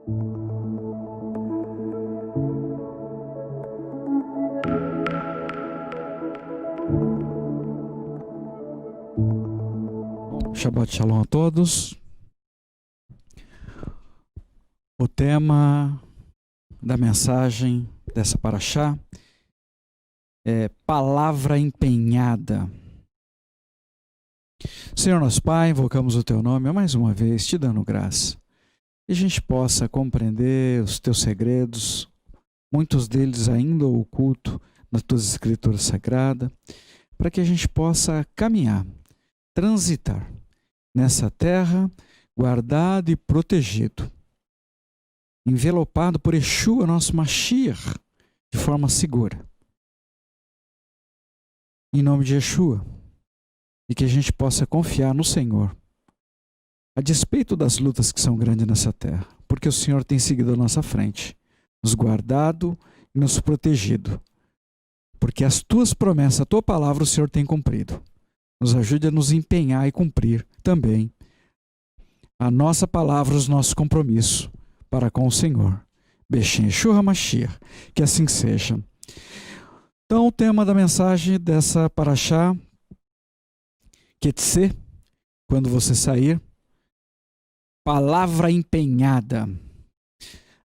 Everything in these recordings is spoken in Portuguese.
Shabbat Shalom a todos. O tema da mensagem dessa paraxá é palavra empenhada. Senhor nosso Pai, invocamos o Teu nome mais uma vez, te dando graça. Que a gente possa compreender os Teus segredos, muitos deles ainda ocultos nas Tuas Escrituras Sagradas, para que a gente possa caminhar, transitar nessa terra, guardado e protegido, envelopado por Yeshua, nosso Mashiach, de forma segura. Em nome de Yeshua, e que a gente possa confiar no Senhor, a despeito das lutas que são grandes nessa terra, porque o Senhor tem seguido à nossa frente, nos guardado e nos protegido, porque as Tuas promessas, a Tua palavra, o Senhor tem cumprido. Nos ajude a nos empenhar e cumprir também a nossa palavra, os nossos compromissos para com o Senhor. Beshem Yeshua Mashiach, que assim seja. Então, o tema da mensagem dessa paraxá, Ketze, quando você sair, palavra empenhada.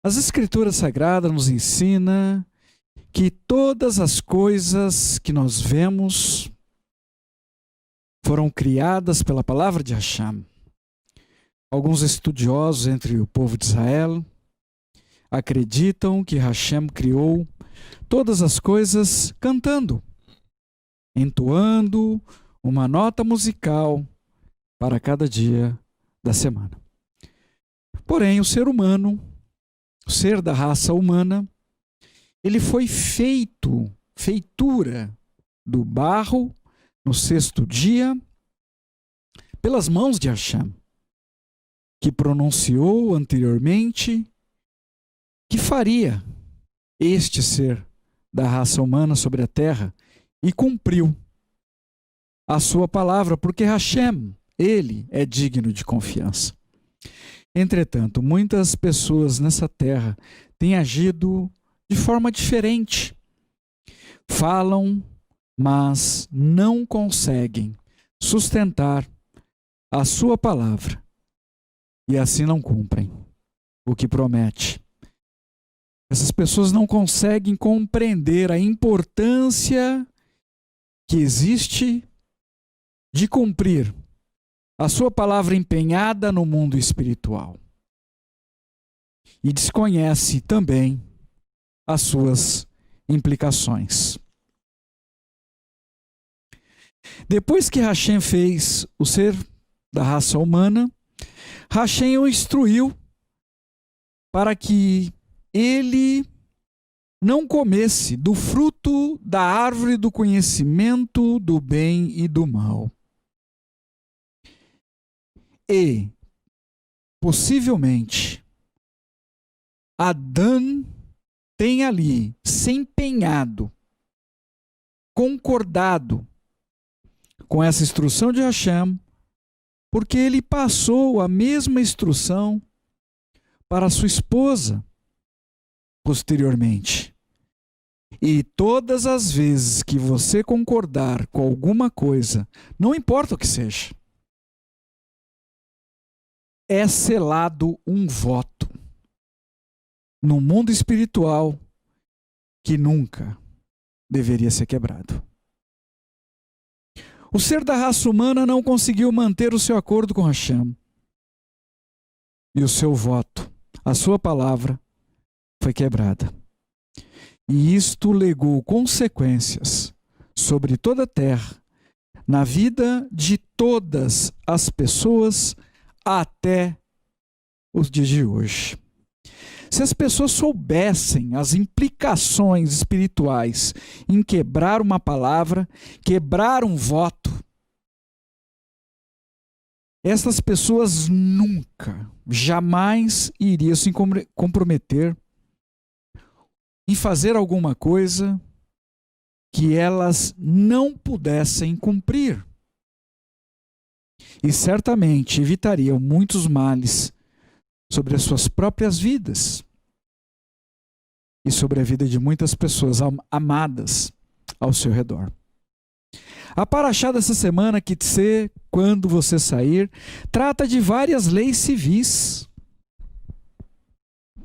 As Escrituras Sagradas nos ensinam que todas as coisas que nós vemos foram criadas pela palavra de Hashem. Alguns estudiosos entre o povo de Israel acreditam que Hashem criou todas as coisas cantando, entoando uma nota musical para cada dia da semana. Porém, o ser humano, o ser da raça humana, ele foi feitura do barro, no sexto dia, pelas mãos de Hashem, que pronunciou anteriormente que faria este ser da raça humana sobre a terra e cumpriu a sua palavra, porque Hashem, ele é digno de confiança. Entretanto, muitas pessoas nessa terra têm agido de forma diferente. Falam, mas não conseguem sustentar a sua palavra e assim não cumprem o que promete. Essas pessoas não conseguem compreender a importância que existe de cumprir a sua palavra empenhada no mundo espiritual e desconhece também as suas implicações. Depois que Hashem fez o ser da raça humana, Hashem o instruiu para que ele não comesse do fruto da árvore do conhecimento do bem e do mal. E, possivelmente, Adão tem ali se empenhado, concordado com essa instrução de Hashem, porque ele passou a mesma instrução para sua esposa posteriormente. E todas as vezes que você concordar com alguma coisa, não importa o que seja, é selado um voto no mundo espiritual que nunca deveria ser quebrado. O ser da raça humana não conseguiu manter o seu acordo com Hashem. E o seu voto, a sua palavra, foi quebrada. E isto legou consequências sobre toda a terra, na vida de todas as pessoas até os dias de hoje. Se as pessoas soubessem as implicações espirituais em quebrar uma palavra, quebrar um voto, essas pessoas nunca, jamais iriam se comprometer em fazer alguma coisa que elas não pudessem cumprir. E certamente evitariam muitos males sobre as suas próprias vidas e sobre a vida de muitas pessoas amadas ao seu redor. A paraxá dessa semana, Kitse, quando você sair, trata de várias leis civis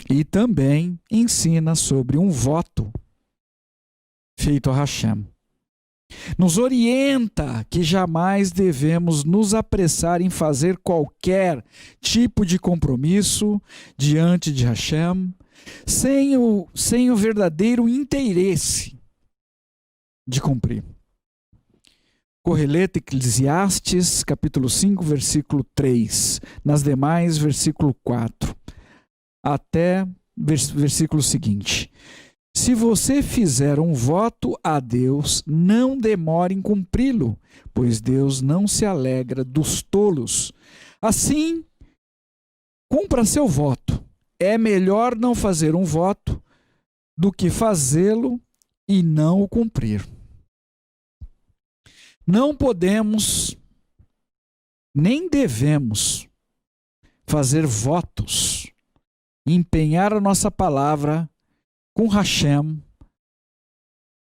e também ensina sobre um voto feito a Hashem. Nos orienta que jamais devemos nos apressar em fazer qualquer tipo de compromisso diante de Hashem sem o verdadeiro interesse de cumprir. Correlete Eclesiastes, capítulo 5, versículo 3. Nas demais, versículo 4. Até versículo seguinte. Se você fizer um voto a Deus, não demore em cumpri-lo, pois Deus não se alegra dos tolos. Assim, cumpra seu voto. É melhor não fazer um voto do que fazê-lo e não o cumprir. Não podemos, nem devemos fazer votos, empenhar a nossa palavra com Hashem,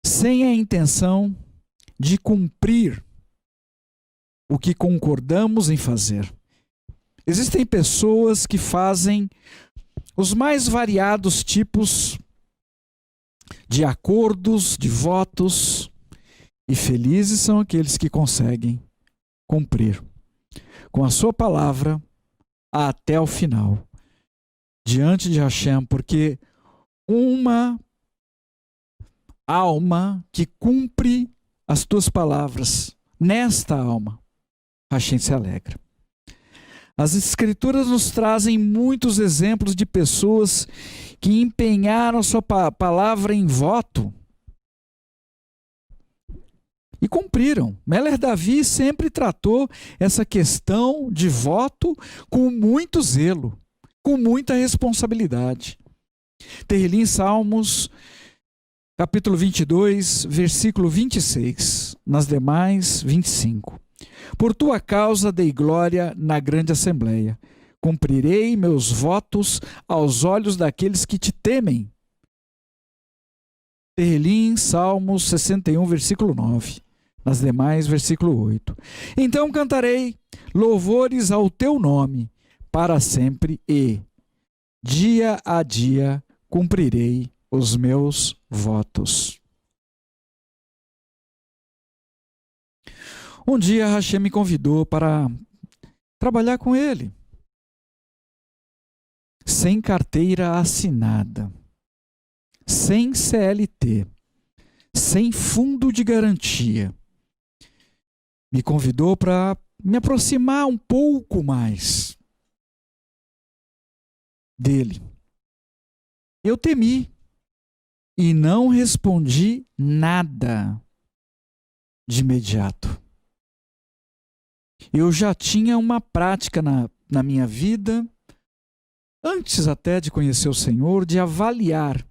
sem a intenção de cumprir o que concordamos em fazer. Existem pessoas que fazem os mais variados tipos de acordos, de votos, e felizes são aqueles que conseguem cumprir com a sua palavra até o final, diante de Hashem, porque uma alma que cumpre as tuas palavras, nesta alma, Hashem se alegra. As Escrituras nos trazem muitos exemplos de pessoas que empenharam sua palavra em voto e cumpriram. Meler Davi sempre tratou essa questão de voto com muito zelo, com muita responsabilidade. Terrilim Salmos, capítulo 22, versículo 26, nas demais, 25. Por tua causa dei glória na grande assembleia. Cumprirei meus votos aos olhos daqueles que te temem. Terrilim, Salmos 61, versículo 9. Nas demais, versículo 8. Então cantarei louvores ao teu nome para sempre e, dia a dia, cumprirei os meus votos. Um dia Hashem me convidou para trabalhar com ele, sem carteira assinada, sem CLT, sem fundo de garantia. Me convidou para me aproximar um pouco mais dele. Eu temi e não respondi nada de imediato. Eu já tinha uma prática na minha vida, antes até de conhecer o Senhor, de avaliar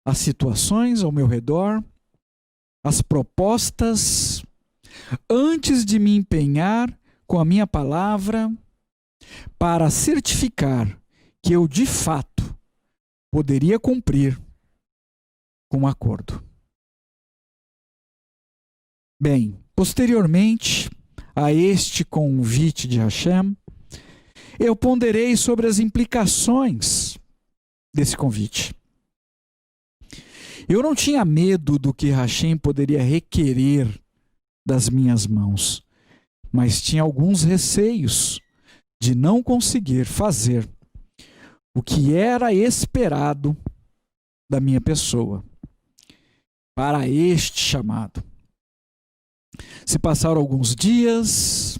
as situações ao meu redor, as propostas, antes de me empenhar com a minha palavra para certificar que eu, de fato, poderia cumprir com o acordo. Bem, posteriormente a este convite de Hashem, eu ponderei sobre as implicações desse convite. Eu não tinha medo do que Hashem poderia requerer das minhas mãos, mas tinha alguns receios de não conseguir fazer o que era esperado da minha pessoa para este chamado. Se passaram alguns dias,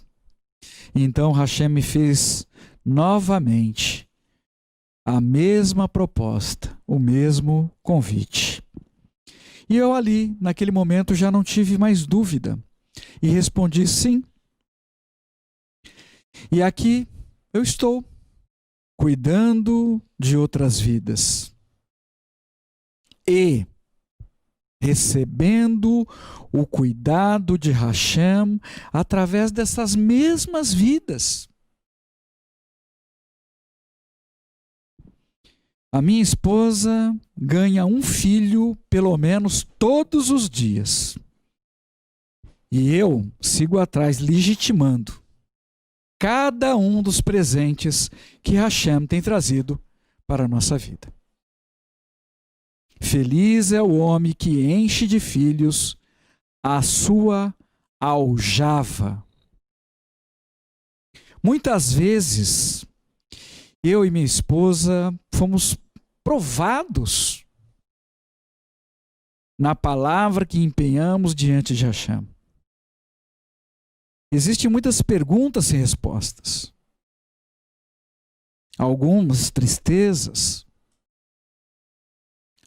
então Hashem me fez novamente a mesma proposta, o mesmo convite. E eu ali, naquele momento, já não tive mais dúvida e respondi sim. E aqui eu estou, cuidando de outras vidas e recebendo o cuidado de Hashem através dessas mesmas vidas. A minha esposa ganha um filho pelo menos todos os dias. E eu sigo atrás legitimando cada um dos presentes que Hashem tem trazido para a nossa vida. Feliz é o homem que enche de filhos a sua aljava. Muitas vezes, eu e minha esposa fomos provados na palavra que empenhamos diante de Hashem. Existem muitas perguntas sem respostas. Algumas tristezas,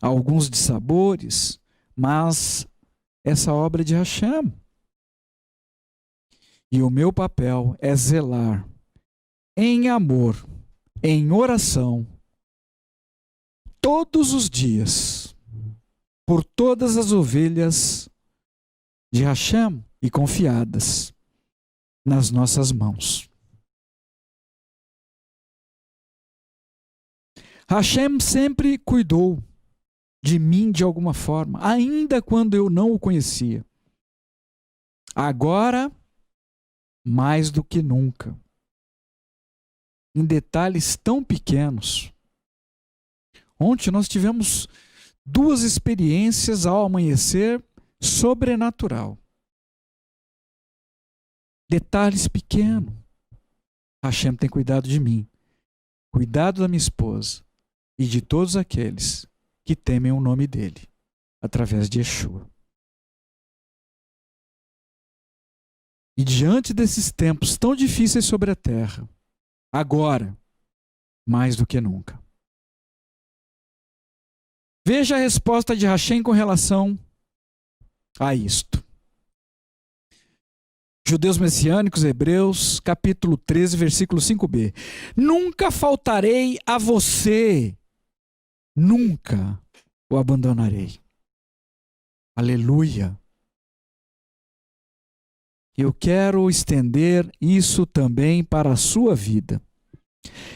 alguns dissabores, mas essa obra é de Hashem. E o meu papel é zelar em amor, em oração, todos os dias, por todas as ovelhas de Hashem e confiadas nas nossas mãos. Hashem sempre cuidou de mim de alguma forma, ainda quando eu não o conhecia. Agora, mais do que nunca. Em detalhes tão pequenos. Ontem nós tivemos 2 experiências ao amanhecer sobrenatural. Detalhes pequenos. Hashem tem cuidado de mim, cuidado da minha esposa e de todos aqueles que temem o nome dele, através de Yeshua. E diante desses tempos tão difíceis sobre a terra, agora, mais do que nunca. Veja a resposta de Hashem com relação a isto. Judeus Messiânicos, Hebreus, capítulo 13, versículo 5b. Nunca faltarei a você, nunca o abandonarei. Aleluia. Eu quero estender isso também para a sua vida.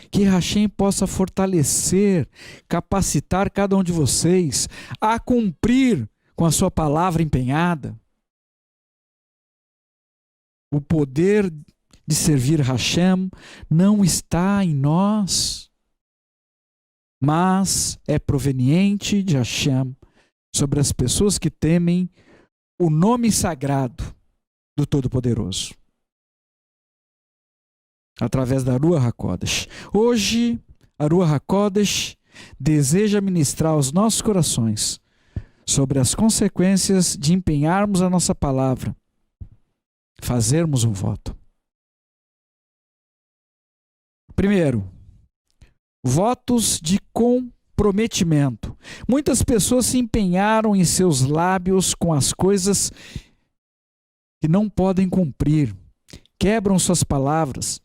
Que Hashem possa fortalecer, capacitar cada um de vocês a cumprir com a sua palavra empenhada. O poder de servir Hashem não está em nós, mas é proveniente de Hashem sobre as pessoas que temem o nome sagrado do Todo-Poderoso. Através da Ruach HaKodesh. Hoje, a Ruach HaKodesh deseja ministrar aos nossos corações sobre as consequências de empenharmos a nossa palavra, fazermos um voto. Primeiro, votos de comprometimento. Muitas pessoas se empenharam em seus lábios com as coisas que não podem cumprir, quebram suas palavras,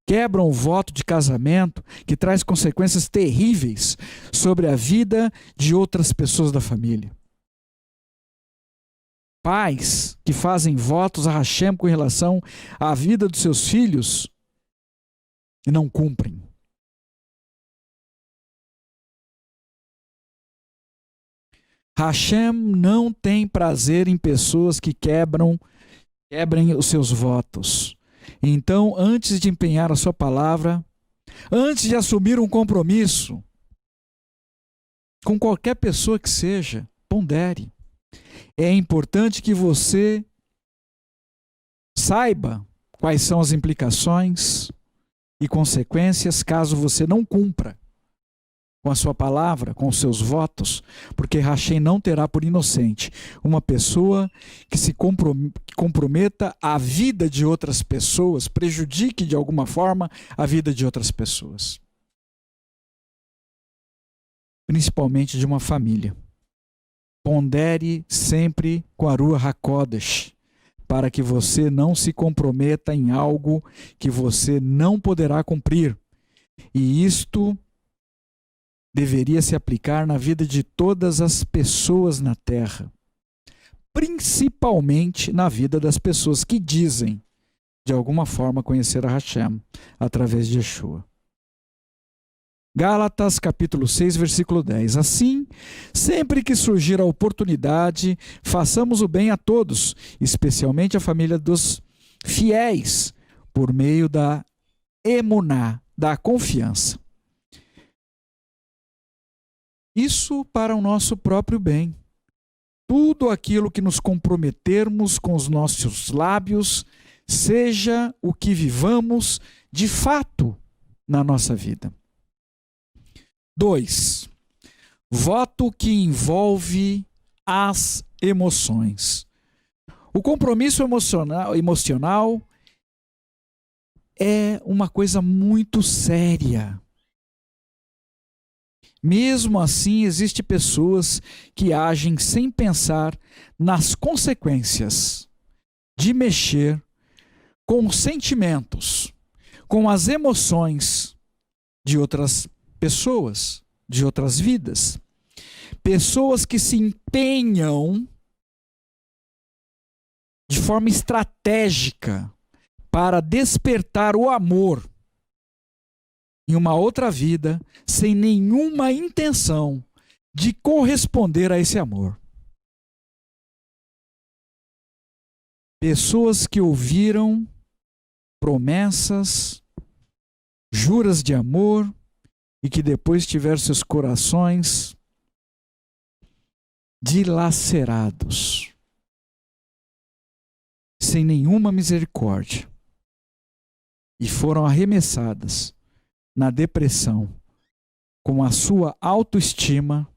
quebram o voto de casamento que traz consequências terríveis sobre a vida de outras pessoas da família. Pais que fazem votos a Hashem com relação à vida dos seus filhos e não cumprem. Hashem não tem prazer em pessoas que quebrem os seus votos. Então, antes de empenhar a sua palavra, antes de assumir um compromisso com qualquer pessoa que seja, pondere. É importante que você saiba quais são as implicações e consequências caso você não cumpra com a sua palavra, com os seus votos, porque Hashem não terá por inocente uma pessoa que se comprometa a vida de outras pessoas, prejudique de alguma forma a vida de outras pessoas. Principalmente de uma família. Pondere sempre com a Ruach HaKodesh, para que você não se comprometa em algo que você não poderá cumprir. E isto deveria se aplicar na vida de todas as pessoas na terra, principalmente na vida das pessoas que dizem, de alguma forma, conhecer a Hashem através de Yeshua. Gálatas capítulo 6, versículo 10. Assim, sempre que surgir a oportunidade, façamos o bem a todos, especialmente à família dos fiéis, por meio da emuná, da confiança. Isso para o nosso próprio bem. Tudo aquilo que nos comprometermos com os nossos lábios, seja o que vivamos de fato na nossa vida. 2. Voto que envolve as emoções. O compromisso emocional é uma coisa muito séria. Mesmo assim, existem pessoas que agem sem pensar nas consequências de mexer com os sentimentos, com as emoções de outras pessoas, de outras vidas. Pessoas que se empenham de forma estratégica para despertar o amor em uma outra vida, sem nenhuma intenção de corresponder a esse amor. Pessoas que ouviram promessas, juras de amor e que depois tiveram seus corações dilacerados, sem nenhuma misericórdia, e foram arremessadas na depressão, com a sua autoestima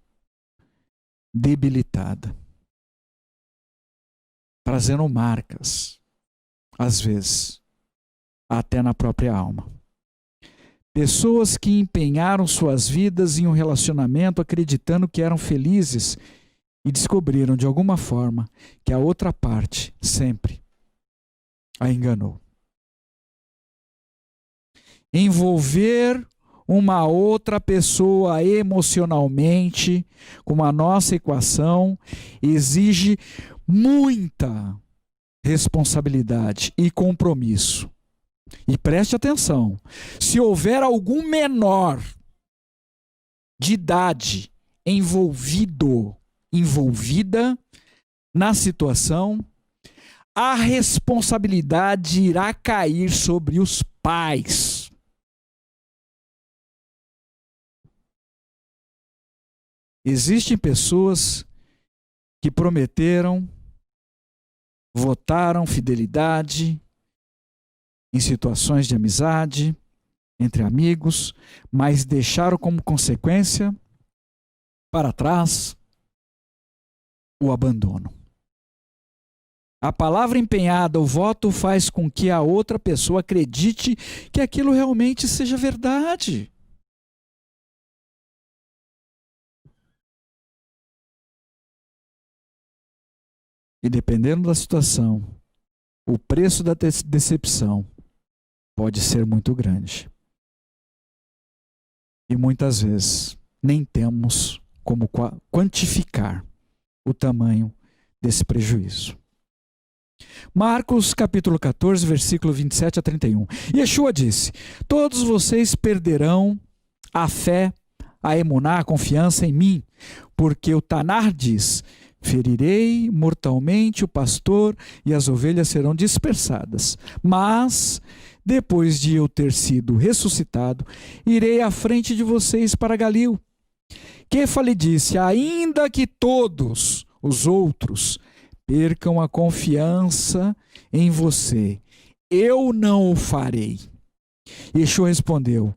debilitada, trazendo marcas, às vezes, até na própria alma. Pessoas que empenharam suas vidas em um relacionamento acreditando que eram felizes e descobriram de alguma forma que a outra parte sempre a enganou. Envolver uma outra pessoa emocionalmente com a nossa equação exige muita responsabilidade e compromisso. E preste atenção, se houver algum menor de idade envolvida na situação, a responsabilidade irá cair sobre os pais. Existem pessoas que prometeram, votaram fidelidade em situações de amizade, entre amigos, mas deixaram como consequência para trás o abandono. A palavra empenhada, o voto, faz com que a outra pessoa acredite que aquilo realmente seja verdade. E dependendo da situação, o preço da decepção pode ser muito grande. E muitas vezes nem temos como quantificar o tamanho desse prejuízo. Marcos capítulo 14, versículo 27 a 31. Yeshua disse: todos vocês perderão a fé, a emuná, a confiança em mim, porque o Tanar diz: ferirei mortalmente o pastor e as ovelhas serão dispersadas. Mas, depois de eu ter sido ressuscitado, irei à frente de vocês para Galil. Kefa lhe disse: ainda que todos os outros percam a confiança em você, eu não o farei. Yeshua respondeu: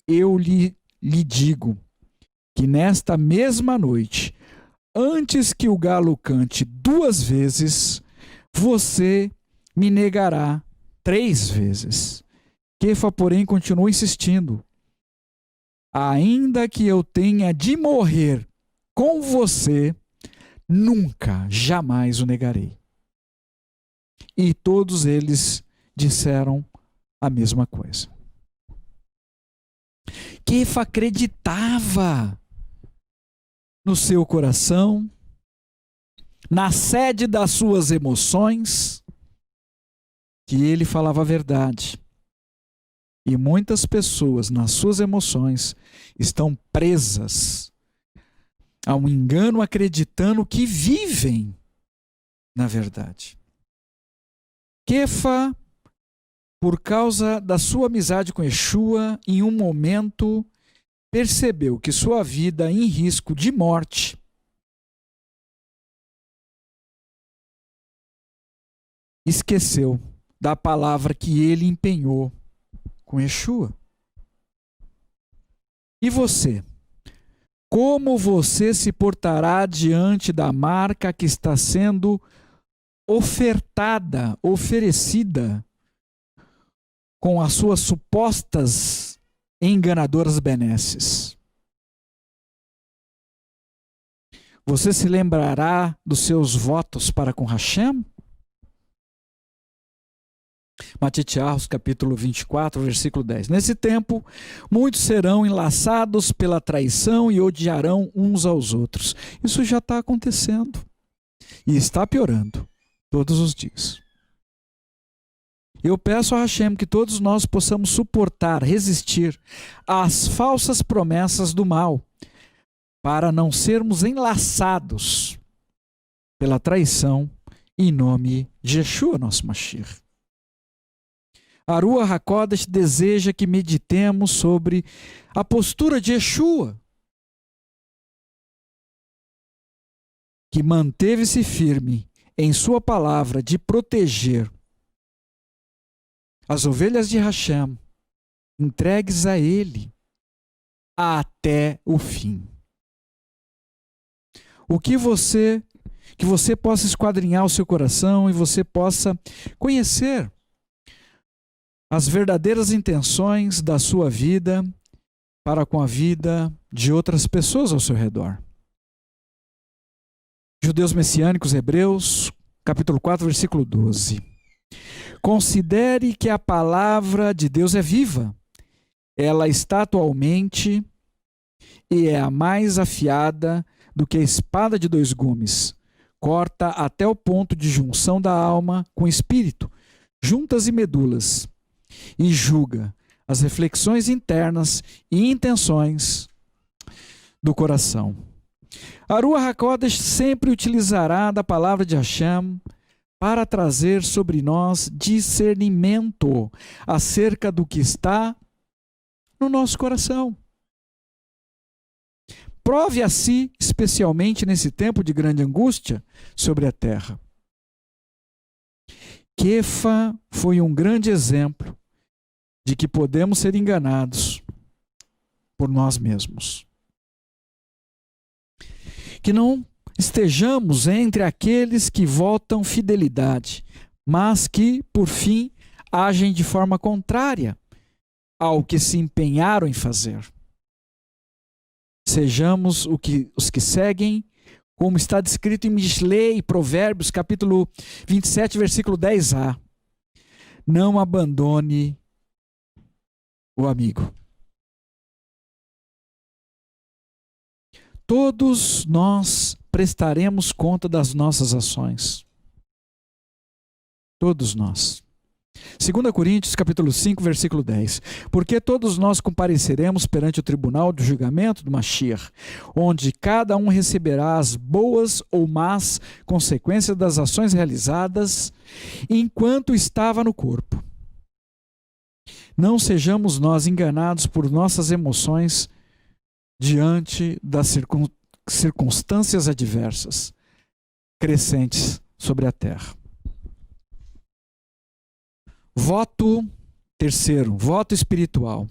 eu lhe digo que nesta mesma noite, antes que o galo cante 2 vezes, você me negará 3 vezes. Kefa, porém, continuou insistindo: ainda que eu tenha de morrer com você, nunca, jamais o negarei. E todos eles disseram a mesma coisa. Kefa acreditava no seu coração, na sede das suas emoções, que ele falava a verdade. E muitas pessoas, nas suas emoções, estão presas a um engano, acreditando que vivem na verdade. Kefa, por causa da sua amizade com Yeshua, em um momento percebeu que sua vida em risco de morte esqueceu da palavra que ele empenhou com Yeshua. E você? Como você se portará diante da marca que está sendo ofertada, oferecida com as suas supostas enganadoras benesses? Você se lembrará dos seus votos para com Hashem? Matitiarros, capítulo 24, versículo 10. Nesse tempo, muitos serão enlaçados pela traição e odiarão uns aos outros. Isso já está acontecendo e está piorando todos os dias. Eu peço a Hashem que todos nós possamos suportar, resistir às falsas promessas do mal, para não sermos enlaçados pela traição em nome de Yeshua, nosso Mashiach. A Ruach HaKodesh deseja que meditemos sobre a postura de Yeshua, que manteve-se firme em sua palavra de proteger as ovelhas de Hashem, entregues a Ele até o fim. Que você possa esquadrinhar o seu coração e você possa conhecer as verdadeiras intenções da sua vida para com a vida de outras pessoas ao seu redor. Judeus Messiânicos, Hebreus, capítulo 4, versículo 12. Considere que a palavra de Deus é viva. Ela está atualmente e é a mais afiada do que a espada de dois gumes. Corta até o ponto de junção da alma com o espírito, juntas e medulas, e julga as reflexões internas e intenções do coração. A Ruach HaKodesh sempre utilizará da palavra de Hashem para trazer sobre nós discernimento acerca do que está no nosso coração. Prove a si, especialmente nesse tempo de grande angústia sobre a terra. Kefa foi um grande exemplo de que podemos ser enganados por nós mesmos. Que não estejamos entre aqueles que votam fidelidade, mas que, por fim, agem de forma contrária ao que se empenharam em fazer. Sejamos os que seguem, como está descrito em Mishlei, Provérbios, capítulo 27, versículo 10a. Não abandone o amigo. Todos nós prestaremos conta das nossas ações. Todos nós. 2 Coríntios, capítulo 5, versículo 10. Porque todos nós compareceremos perante o tribunal do julgamento do Mashiach, onde cada um receberá as boas ou más consequências das ações realizadas enquanto estava no corpo. Não sejamos nós enganados por nossas emoções diante das circunstâncias adversas crescentes sobre a terra. Terceiro, voto espiritual.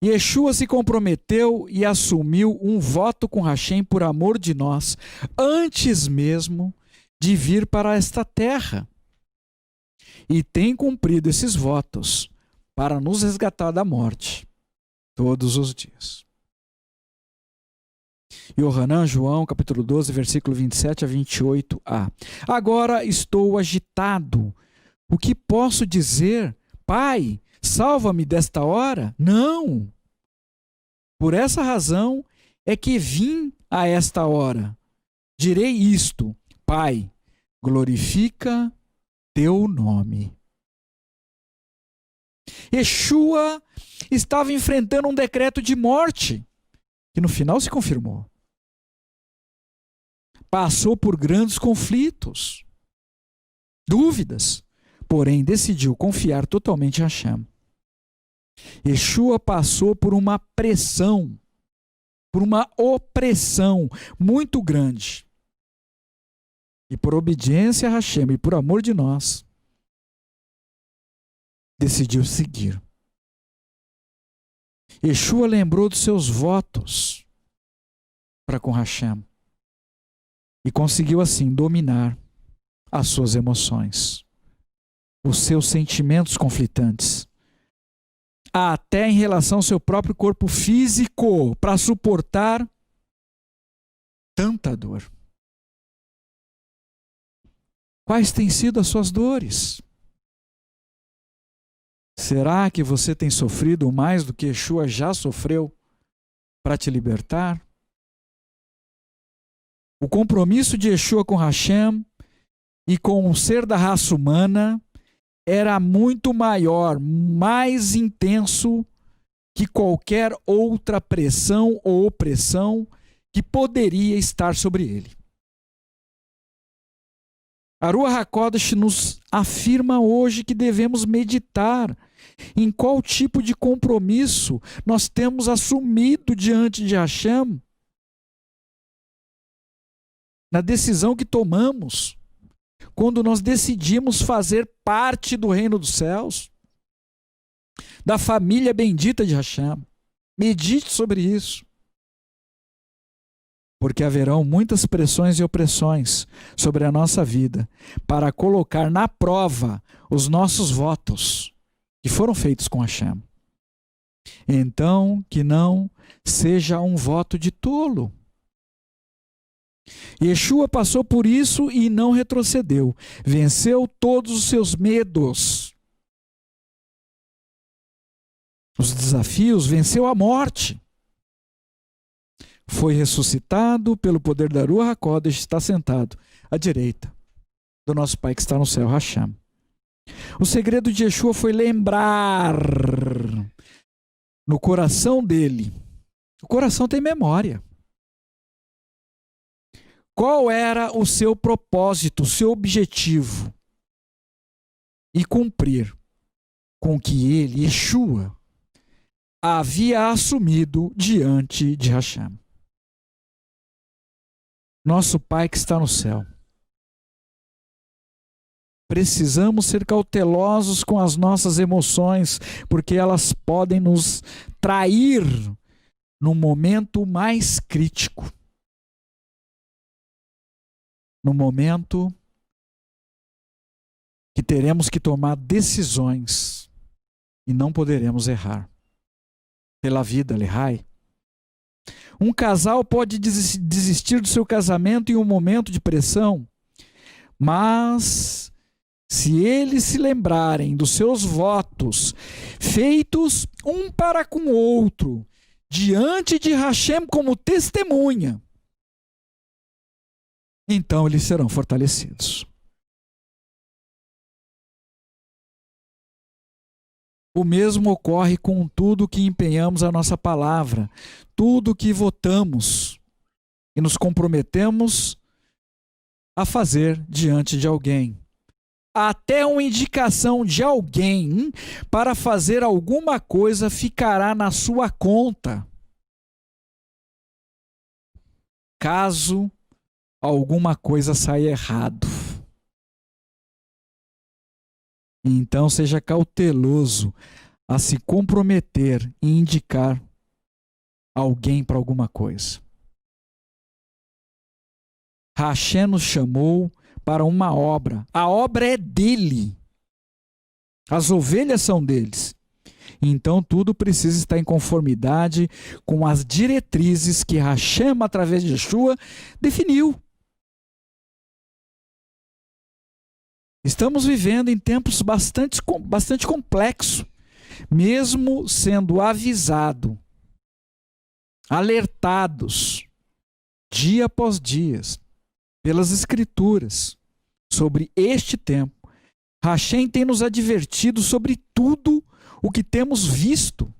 Yeshua se comprometeu e assumiu um voto com Hashem por amor de nós, antes mesmo de vir para esta terra. E tem cumprido esses votos para nos resgatar da morte todos os dias. Yohanan, João, capítulo 12, versículo 27 a 28a. Agora estou agitado. O que posso dizer? Pai, salva-me desta hora? Não. Por essa razão é que vim a esta hora. Direi isto: Pai, glorifica teu nome. Yeshua estava enfrentando um decreto de morte, que no final se confirmou. Passou por grandes conflitos, dúvidas, porém decidiu confiar totalmente em Hashem. Yeshua passou por uma pressão, por uma opressão muito grande. E por obediência a Hashem e por amor de nós, decidiu seguir. Yeshua lembrou dos seus votos para com Hashem e conseguiu assim dominar as suas emoções, os seus sentimentos conflitantes, até em relação ao seu próprio corpo físico, para suportar tanta dor. Quais têm sido as suas dores? Será que você tem sofrido mais do que Yeshua já sofreu para te libertar? O compromisso de Yeshua com Hashem e com o ser da raça humana era muito maior, mais intenso que qualquer outra pressão ou opressão que poderia estar sobre ele. A Ruach HaKodesh nos afirma hoje que devemos meditar em qual tipo de compromisso nós temos assumido diante de Hashem, na decisão que tomamos, quando nós decidimos fazer parte do reino dos céus, da família bendita de Hashem. Medite sobre isso. Porque haverão muitas pressões e opressões sobre a nossa vida para colocar na prova os nossos votos que foram feitos com Hashem. Então, que não seja um voto de tolo. Yeshua passou por isso e não retrocedeu. Venceu todos os seus medos, os desafios, venceu a morte. Foi ressuscitado pelo poder da Ruach HaKodesh, está sentado à direita do nosso Pai que está no céu, Hashem. O segredo de Yeshua foi lembrar no coração dele. O coração tem memória. Qual era o seu propósito, o seu objetivo? E cumprir com o que ele, Yeshua, havia assumido diante de Hashem. Nosso Pai que está no céu. Precisamos ser cautelosos com as nossas emoções, porque elas podem nos trair no momento mais crítico. No momento que teremos que tomar decisões e não poderemos errar. Pela vida, Lehai. Um casal pode desistir do seu casamento em um momento de pressão, mas se eles se lembrarem dos seus votos, feitos um para com o outro, diante de Hashem como testemunha, então eles serão fortalecidos. O mesmo ocorre com tudo que empenhamos a nossa palavra, tudo que votamos e nos comprometemos a fazer diante de alguém. Até uma indicação de alguém para fazer alguma coisa ficará na sua conta. Caso alguma coisa saia errado. Então seja cauteloso a se comprometer e indicar alguém para alguma coisa. Hashem nos chamou para uma obra. A obra é dele. As ovelhas são deles. Então tudo precisa estar em conformidade com as diretrizes que Hashem, através de Yeshua, definiu. Estamos vivendo em tempos bastante complexos, mesmo sendo avisado, alertados, dia após dia, pelas Escrituras, sobre este tempo. Hashem tem nos advertido sobre tudo o que temos visto.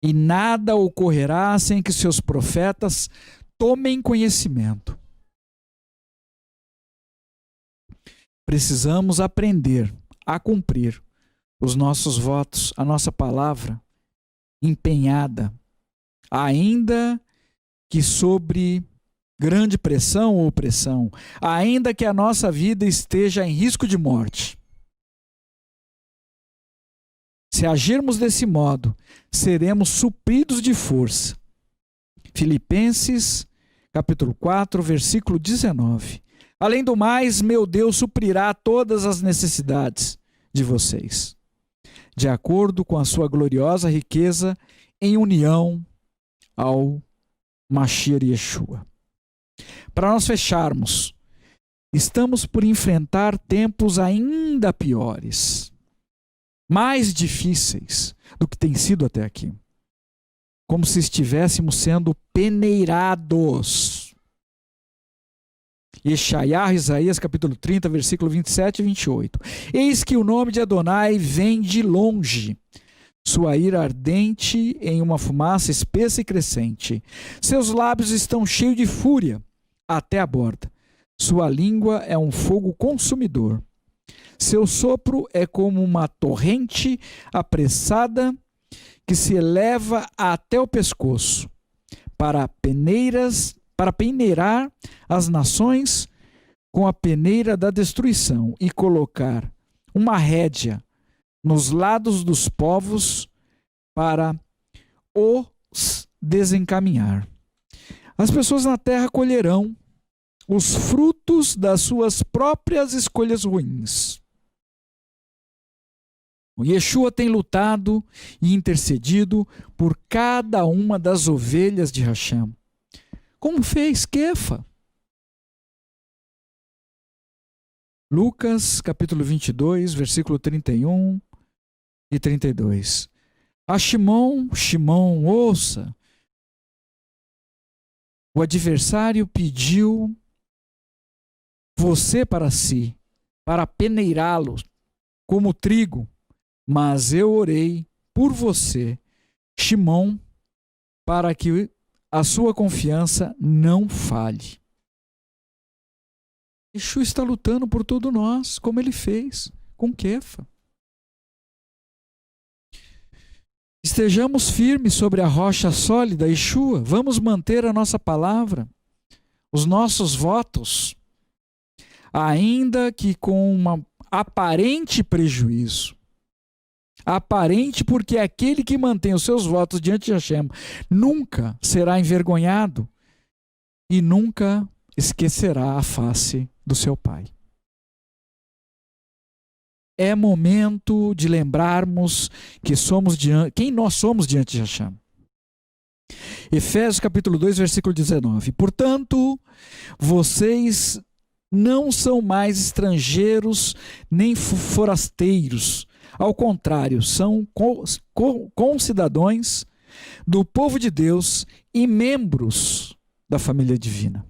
E nada ocorrerá sem que seus profetas tomem conhecimento. Precisamos aprender a cumprir os nossos votos, a nossa palavra empenhada, ainda que sobre grande pressão ou opressão, ainda que a nossa vida esteja em risco de morte. Se agirmos desse modo, seremos supridos de força. Filipenses, capítulo 4, versículo 19. Além do mais, meu Deus suprirá todas as necessidades de vocês, de acordo com a sua gloriosa riqueza em união ao Mashiach Yeshua. Para nós fecharmos, estamos por enfrentar tempos ainda piores, mais difíceis do que tem sido até aqui, como se estivéssemos sendo peneirados. Isaías capítulo 30, versículo 27 e 28. Eis que o nome de Adonai vem de longe, sua ira ardente em uma fumaça espessa e crescente. Seus lábios estão cheios de fúria até a borda. Sua língua é um fogo consumidor. Seu sopro é como uma torrente apressada que se eleva até o pescoço, para peneirar as nações com a peneira da destruição e colocar uma rédea nos lados dos povos para os desencaminhar. As pessoas na terra colherão os frutos das suas próprias escolhas ruins. O Yeshua tem lutado e intercedido por cada uma das ovelhas de Hashem, como fez Kefa. Lucas, capítulo 22, versículo 31 e 32. A Shimon, ouça. O adversário pediu você para si, para peneirá-lo como trigo, mas eu orei por você, Shimon, para que a sua confiança não falhe. Yeshua está lutando por todos nós, como ele fez com Kefa. Estejamos firmes sobre a rocha sólida, Yeshua. Vamos manter a nossa palavra, os nossos votos, ainda que com um aparente prejuízo. Aparente, porque aquele que mantém os seus votos diante de Hashem nunca será envergonhado e nunca esquecerá a face do seu Pai. É momento de lembrarmos quem nós somos diante de Hashem. Efésios capítulo 2, versículo 19. Portanto, vocês não são mais estrangeiros nem forasteiros. Ao contrário, são concidadãos do povo de Deus e membros da família divina.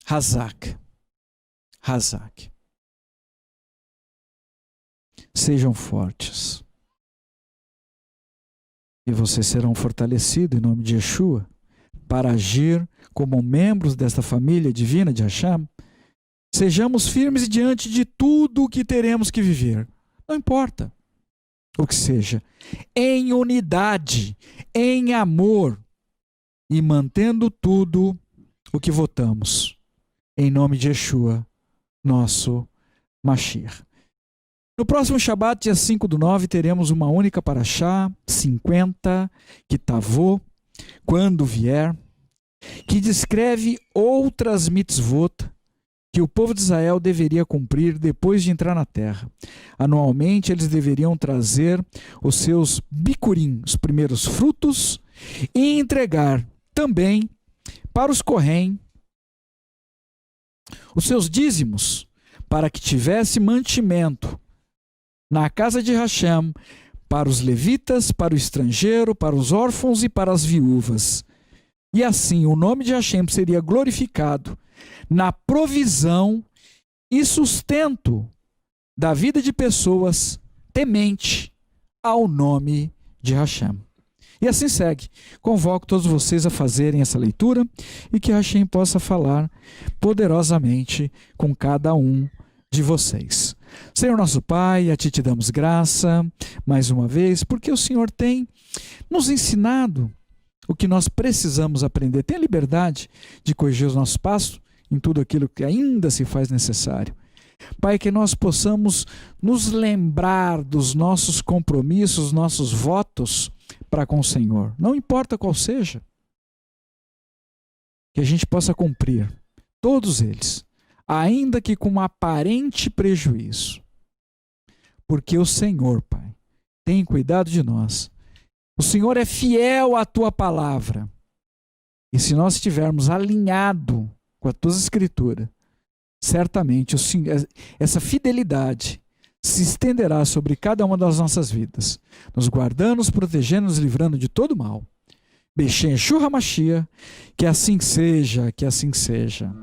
Hazak. Sejam fortes. E vocês serão fortalecidos em nome de Yeshua para agir como membros desta família divina de Hashem. Sejamos firmes diante de tudo o que teremos que viver. Não importa o que seja. Em unidade, em amor e mantendo tudo o que votamos. Em nome de Yeshua, nosso Mashiach. No próximo Shabat, dia 5/9, teremos uma única Parashá, 50, Kitavô, quando vier, que descreve outras mitzvot que o povo de Israel deveria cumprir depois de entrar na terra. Anualmente, eles deveriam trazer os seus bikurim, os primeiros frutos, e entregar também para os Kohen os seus dízimos, para que tivesse mantimento na casa de Hashem, para os levitas, para o estrangeiro, para os órfãos e para as viúvas. E assim o nome de Hashem seria glorificado na provisão e sustento da vida de pessoas temente ao nome de Hashem. E assim segue. Convoco todos vocês a fazerem essa leitura e que Hashem possa falar poderosamente com cada um de vocês. Senhor nosso Pai, a Ti te damos graça mais uma vez, porque o Senhor tem nos ensinado o que nós precisamos aprender. Tem a liberdade de corrigir os nossos passos em tudo aquilo que ainda se faz necessário. Pai, que nós possamos nos lembrar dos nossos compromissos, nossos votos para com o Senhor, não importa qual seja, que a gente possa cumprir todos eles, ainda que com um aparente prejuízo, porque o Senhor, Pai, tem cuidado de nós. O Senhor é fiel à Tua palavra, e se nós estivermos alinhados com a Tua Escritura, certamente essa fidelidade se estenderá sobre cada uma das nossas vidas, nos guardando, nos protegendo, nos livrando de todo mal. Beshem Yeshua HaMashiach, que assim seja, que assim seja.